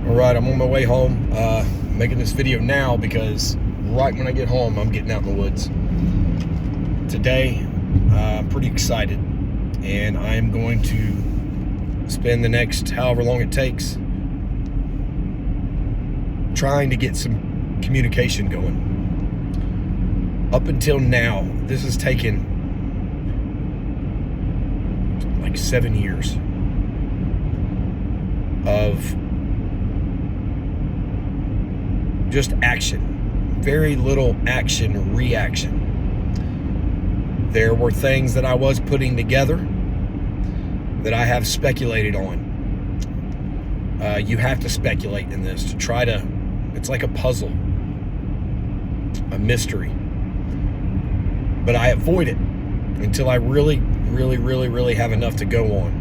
All right, I'm on my way home, making this video now because right when I get home, I'm getting out in the woods. Today, I'm pretty excited, and I am going to spend the next however long it takes trying to get some communication going. Up until now, this has taken like 7 years of just action, very little action reaction. There were things that I was putting together that I have speculated on. You have to speculate in this to try to, it's like a puzzle, a mystery. But I avoid it until I really have enough to go on.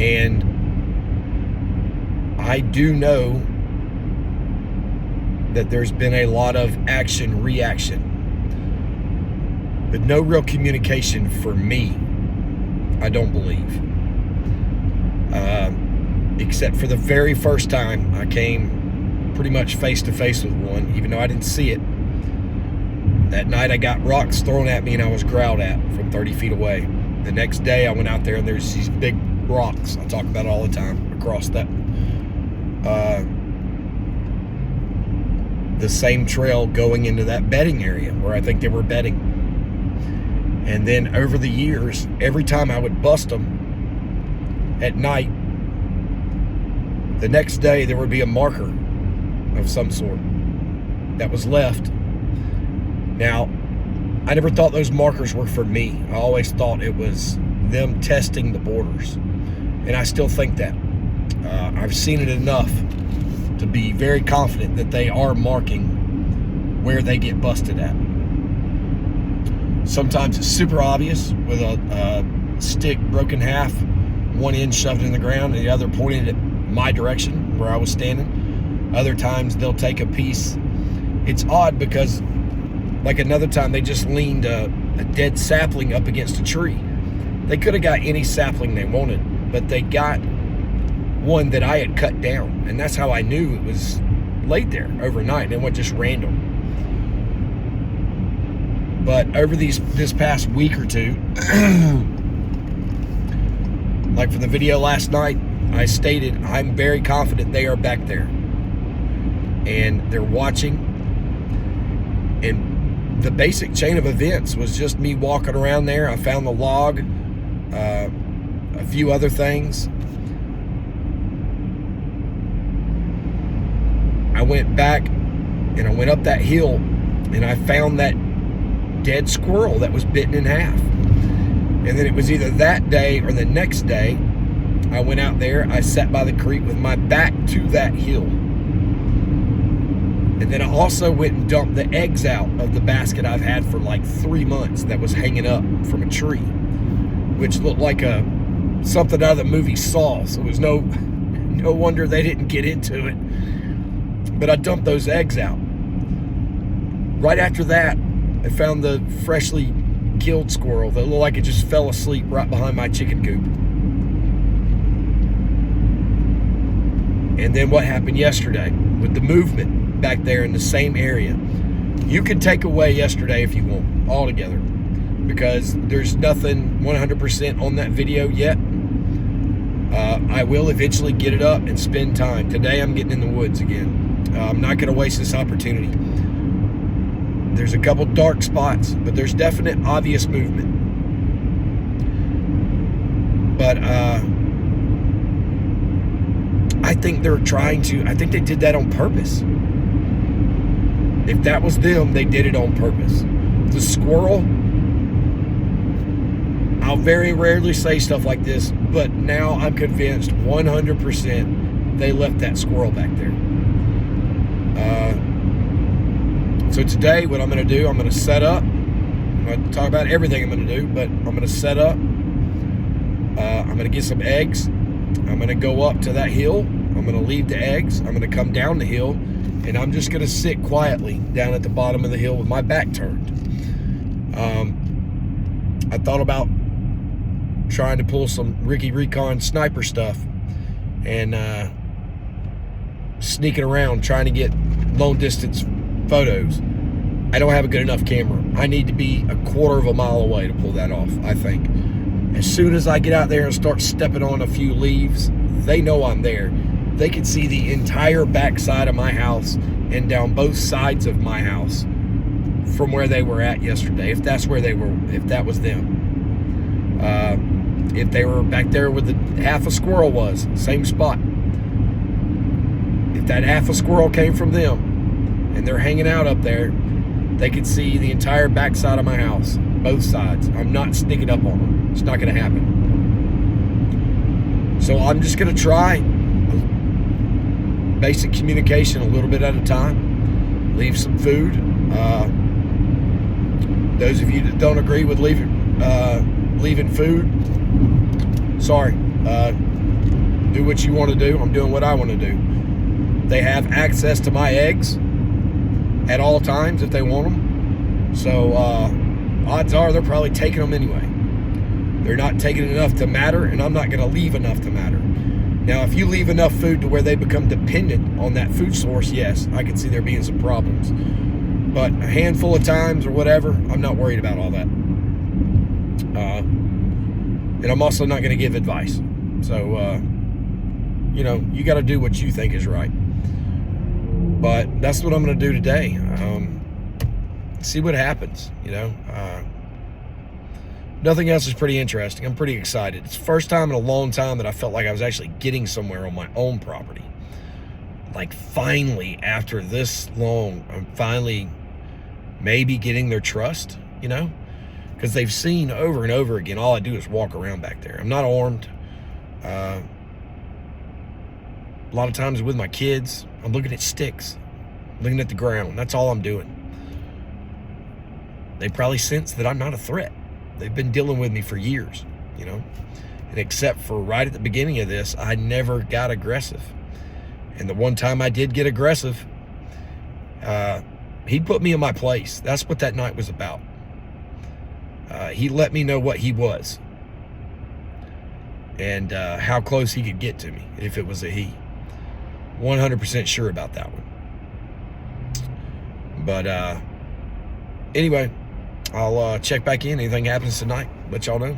And I do know that there's been a lot of action reaction, but no real communication for me, I don't believe. Except for the very first time I came pretty much face to face with one, even though I didn't see it. That night I got rocks thrown at me and I was growled at from 30 feet away. The next day I went out there and there's these big rocks, I talk about it all the time, across that the same trail going into that bedding area where I think they were bedding. And then over the years, every time I would bust them at night, the next day there would be a marker of some sort that was left. Now, I never thought those markers were for me. I always thought it was them testing the borders. And I still think that. I've seen it enough to be very confident that they are marking where they get busted at. Sometimes it's super obvious with a stick broken half, one end shoved in the ground and the other pointed at my direction where I was standing. Other times they'll take a piece. It's odd because like another time they just leaned a dead sapling up against a tree. They could have got any sapling they wanted, but they got one that I had cut down, and that's how I knew it was laid there overnight, and it wasn't just random. But over this past week or two, like for the video last night, I stated I'm very confident they are back there, and they're watching. And the basic chain of events was just me walking around there. I found the log, a few other things. I went back and I went up that hill and I found that dead squirrel that was bitten in half. And then it was either that day or the next day, I went out there, I sat by the creek with my back to that hill. And then I also went and dumped the eggs out of the basket I've had for like 3 months that was hanging up from a tree, which looked like something out of the movie Saw. So it was no wonder they didn't get into it. But I dumped those eggs out. Right after that, I found the freshly killed squirrel that looked like it just fell asleep right behind my chicken coop. And then what happened yesterday with the movement back there in the same area. You can take away yesterday if you want, altogether, because there's nothing 100% on that video yet. I will eventually get it up and spend time. Today I'm getting in the woods again. I'm not going to waste this opportunity. There's a couple dark spots, but there's definite obvious movement. But I think they're trying to, I think they did that on purpose. If that was them, they did it on purpose. The squirrel, I'll very rarely say stuff like this, but now I'm convinced 100% they left that squirrel back there. So today, what I'm going to do, I'm going to set up. I'm going to talk about everything I'm going to do, but I'm going to set up. I'm going to get some eggs. I'm going to go up to that hill. I'm going to leave the eggs. I'm going to come down the hill, and I'm just going to sit quietly down at the bottom of the hill with my back turned. I thought about trying to pull some Ricky Recon sniper stuff and sneaking around trying to get long distance photos. I don't have a good enough camera. I need to be a quarter of a mile away to pull that off, I think. As soon as I get out there and start stepping on a few leaves, they know I'm there. They can see the entire backside of my house and down both sides of my house from where they were at yesterday, if that's where they were, if that was them. If they were back there where the half a squirrel was, same spot. If that half a squirrel came from them and they're hanging out up there, they could see the entire backside of my house, both sides. I'm not sneaking up on them. It's not going to happen. So I'm just going to try basic communication a little bit at a time. Leave some food. Those of you that don't agree with leaving food, sorry. Do what you want to do. I'm doing what I want to do. They have access to my eggs at all times if they want them. So odds are they're probably taking them anyway. They're not taking enough to matter, and I'm not going to leave enough to matter. Now, if you leave enough food to where they become dependent on that food source, yes, I can see there being some problems. But a handful of times or whatever, I'm not worried about all that. And I'm also not going to give advice. So, you got to do what you think is right. But that's what I'm going to do today. See what happens, Nothing else is pretty interesting. I'm pretty excited. It's the first time in a long time that I felt like I was actually getting somewhere on my own property. Like finally, after this long, I'm finally maybe getting their trust, because they've seen over and over again, all I do is walk around back there. I'm not armed. A lot of times with my kids, I'm looking at sticks, looking at the ground. That's all I'm doing. They probably sense that I'm not a threat. They've been dealing with me for years, And except for right at the beginning of this, I never got aggressive. And the one time I did get aggressive, he put me in my place. That's what that night was about. He let me know what he was and how close he could get to me if it was a he. 100% sure about that one. But anyway, I'll check back in. Anything happens tonight, let y'all know.